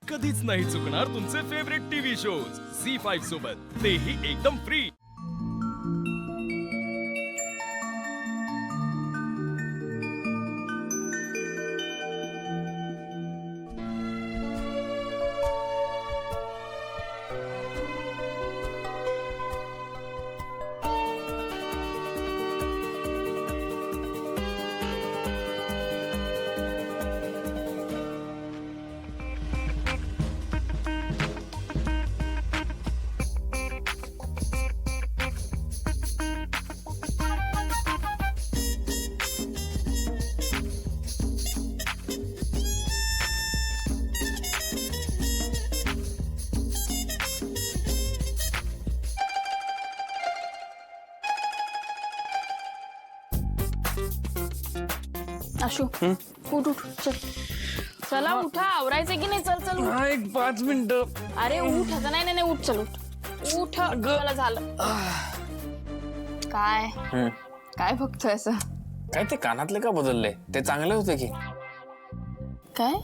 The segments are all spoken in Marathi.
कधीच नाही चुकणार तुमचे फेवरेट टीव्ही शोज झी5 सोबत, तेही एकदम फ्री। आशू उठ उठ चल, चला उठा, आवरायचं की नाही? चल चल उठ. एक 5 मिनिटं. अरे उठ आता, नाही नाही उठ, चल उठ उठ, चला झालं. काय काय बघतोय असं? काय ते कानातले का बदलले? ते चांगले होते की काय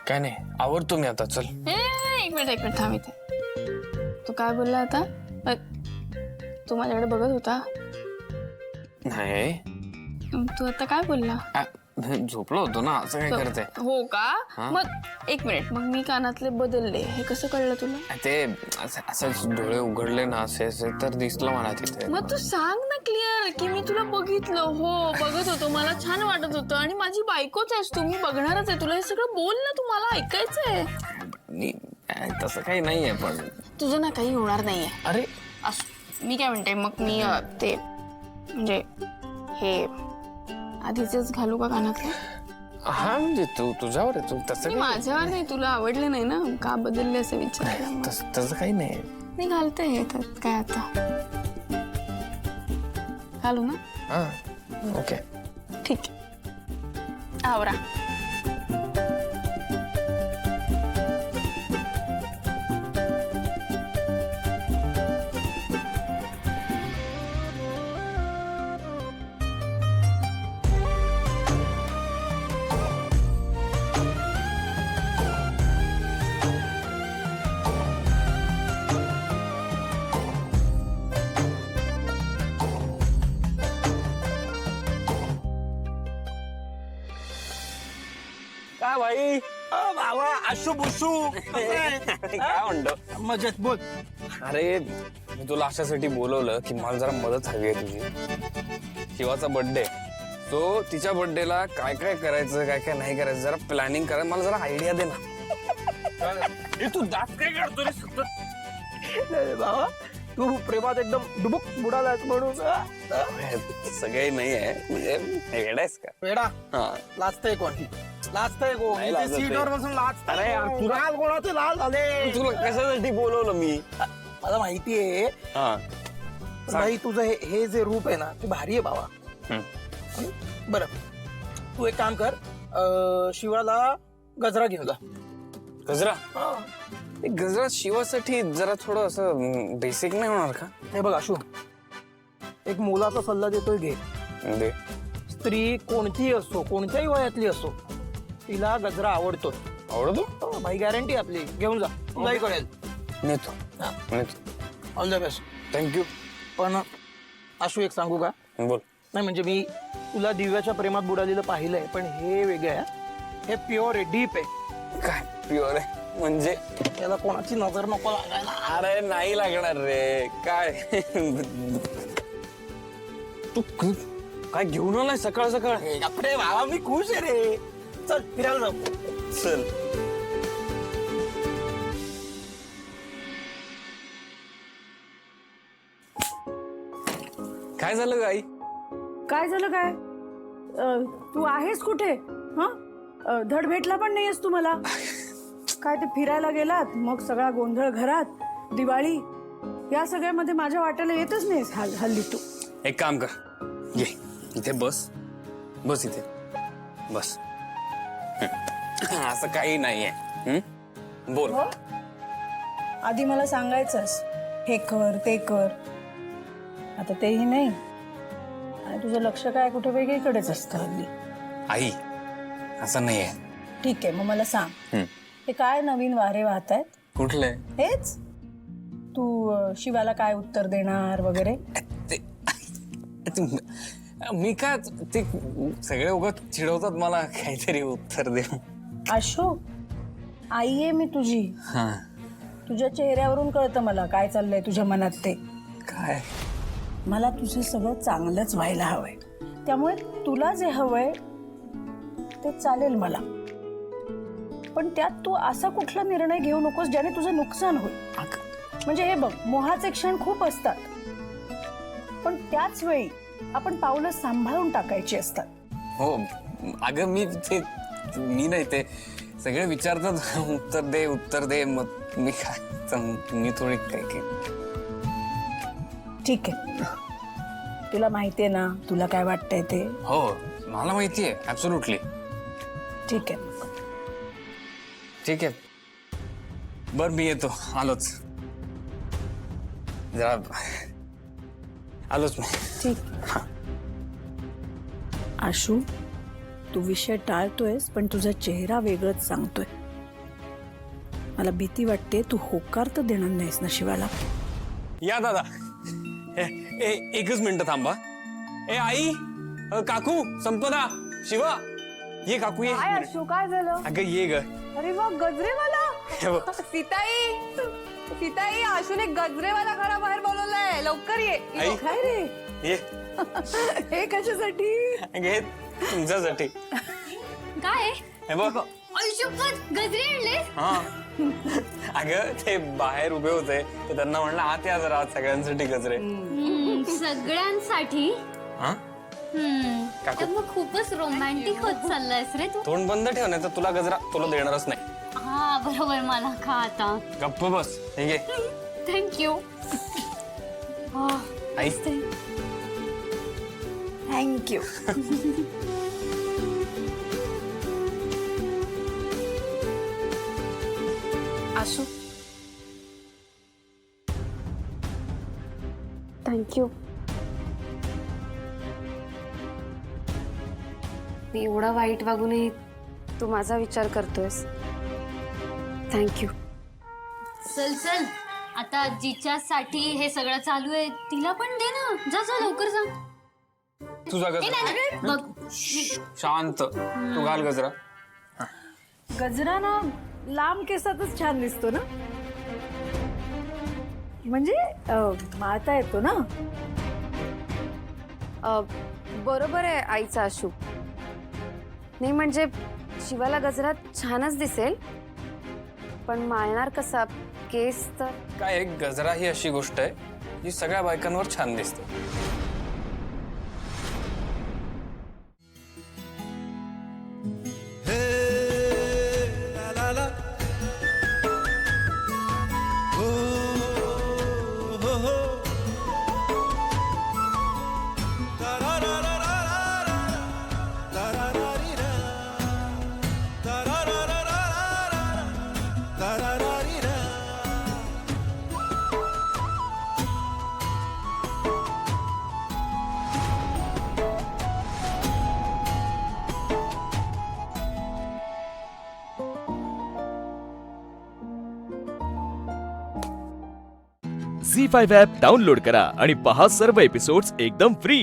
काय नाही, आवडतो मी आता. चल एक मिनिट थांब इथे. तू काय बोलला आता? तू माझ्याकडे बघत होता? नाही, तू आता काय बोलला? झोपलो होतो ना, असं काय करते? हो का? मग एक मिनिट, मग मी कानातले बदलले हे कसं कळलं तुला? ते असंच डोळे उघडले ना असे असे तर दिसलं मला तिथे. मग तू सांग ना क्लिअर की मी तुला बघितलं. हो बघत होतो, मला छान वाटत होतं आणि माझी बायकोच आहेस तू, मी बघणारच आहे तुला. हे सगळं बोल ना, तू मला ऐकायचंय. तसं काही नाहीये, पण तुझं ना काही होणार नाहीये. अरे मी काय म्हणते, मग मी ते म्हणजे हे आधीच घालू का कानातले? हा म्हणजे तू तुझ्यावर आहे, तू तसं माझ्यावर नाही, तुला आवडले नाही ना, का बदलले असं विचारलं. तसं काही नाही. नाही घालते हे तर काय आता, घालू ना? हा ओके ठीक आहे, आवरा. काय भाई? बाबा आशू बुशू काय म्हणतो? मजेत बोल. अरे मी तुला अशासाठी बोलवलं की मला जरा मदत हवी आहे तुझी. शिवाचा बर्थडे, सो तिच्या बर्थडेला काय काय करायचं काय काय नाही करायचं जरा प्लॅनिंग करायचं, मला जरा आयडिया दे ना. तू दात काय काढतो रे सतत? बाबा तू प्रेमात एकदम डुबुक बुडालास म्हणून सगळे नाही आहे, म्हणजे वेडायस का? वेडा हा लाजतंय कोण? लाजतंय कोण? नाही लाजत आहे. सीटवर बसून लाजतंय. अरे यार, कोण? लाल कोणाचे लाल झाले? तुला कशासाठी बोलवलं मी? मला माहितीये हा भाई, तुझं हे जे रूप आहे ना ते भारी आहे बाबा. बरं तू एक काम कर, शिवाला गजरा घेऊन जा. गजरा? गजरा शिवासाठी जरा थोडं असं बेसिक नाही होणार का? हे बघ आशू, एक मुलाचा सल्ला देतोय, घे. दे. स्त्री कोणतीही असो, कोणत्याही वयातली असो, तिला गजरा आवडतो. आवडतो? भाई गॅरंटी आपली, घेऊन जा, तुलाही कळेल. नेतो हा. नेतो. All the best. थँक्यू. पण आशू एक सांगू का? बोल. नाही म्हणजे मी तुला दिव्याच्या प्रेमात बुडालेलं पाहिलंय, पण हे वेगळं आहे. हे प्युअर आहे, डीप आहे. काय प्युअर आहे म्हणजे? त्याला कोणाची नजर नको लागायला. अरे नाही लागणार रे. काय तू काय घेऊन आलाय सकाळ सकाळ? अरे बाबा मी खुश आहे रे. चल फिरायला जाऊ. चल. काय झालं गाई? काय झालं काय? तू आहेस कुठे? धड भेटला पण नाहीयेस तू मला. काय ते फिरायला गेलात, मग सगळा गोंधळ घरात, दिवाळी, या सगळ्यामध्ये माझ्या वाट्याला येतच नाहीस हल्ली तू. एक काम कर, ये इथे बस. बस इथे बस. असं काही नाहीये. बोल. आधी मला सांगायचंस, हे कर ते कर. आता तेही नाही, आणि तुझं लक्ष काय कुठे वेगळीकडेच असतं हल्ली. आई असं नाहीये. ठीक आहे, मग मला सांग हे काय नवीन वारे वाहत आहेत? कुठले हेच तू शिवाला काय उत्तर देणार वगैरे. मी काय ते सगळे उगाच चिडवतात मला काहीतरी उत्तर दे. आशू, आई आहे मी तुझी. हा तुझ्या चेहऱ्यावरून कळतं मला काय चाललंय तुझ्या मनात ते. काय मला तुझं सगळं चांगलंच व्हायला हवंय, त्यामुळे तुला जे हवंय ते चालेल मला. पण त्यात तू असा कुठला निर्णय घेऊ नकोस ज्याने तुझं नुकसान होईल. म्हणजे हे बघ, मोहाचे क्षण खूप असतात, पण त्याच वेळी आपण पावलं सांभाळून टाकायची असतात. हो अगं मी नाही ते सगळे विचारतात उत्तर दे मग मी काय मी थोडी काय ठीक आहे, तुला माहितीये ना तुला काय वाटतंय ते. हो मला माहितीये ऍब्सोल्युटली. ठीक आहे, ठीक आहे बर मी येतो. आलोच जरा आलोच मी. ठीक. आशू, तू विषय टाळतोयस पण तुझा चेहरा वेगळंच सांगतोय. मला भीती वाटते तू होकार तर देणार नाहीस ना शिवाला. या दादा एकच मिनिट थांबा. ए आई काकू संपदा शिवा ये काकू ये. काय आशू, काय झालं? अगं ये ग. अरे वा, गजरेवाला. हे बघ. सीताई आशूने गजरेवाला घराबाहेर बोलवलाय, लवकर ये. आई काय रे ये हे कशासाठी? घे तुमच्यासाठी. काय हे बघ. गजरे आणले? हा अगं ते बाहेर उभे होते तर त्यांना म्हणलं आत या जरा, आज सगळ्यांसाठी गजरे. सगळ्यांसाठी? हा काकू तर मग खूपच रोमॅन्टिक होत चाललायस रे तू. तोंड बंद ठेव नाही तर तुला गजरा तुला देणारच नाही. हा बरोबर, मला खा आता. गप्प बस. हे घे. थँक्यू. आई थँक्यू. आशू, थँक्यू. मी एवढा वाईट वागूनही तू माझा विचार करतोयस. थँक्यू. चल चल, आता जिच्यासाठी हे सगळं चालू आहे तिला पण दे ना. जा जा लवकर जा. तुझा ए, गजरा नाही, नाही, बघ. शांत तू घाल गजरा. गजरा ना लांब केसातच छान दिसतो ना, म्हणजे माळता येतो ना. बरोबर आहे आईचा आशू. नाही म्हणजे शिवाला गजरात छानच दिसेल, पण माळणार कसा केस तर. काय एक गजरा ही अशी गोष्ट आहे जी सगळ्या बायकांवर छान दिसते. झी5 ॲप डाउनलोड करा आणि पहा सर्व एपिसोड्स एकदम फ्री.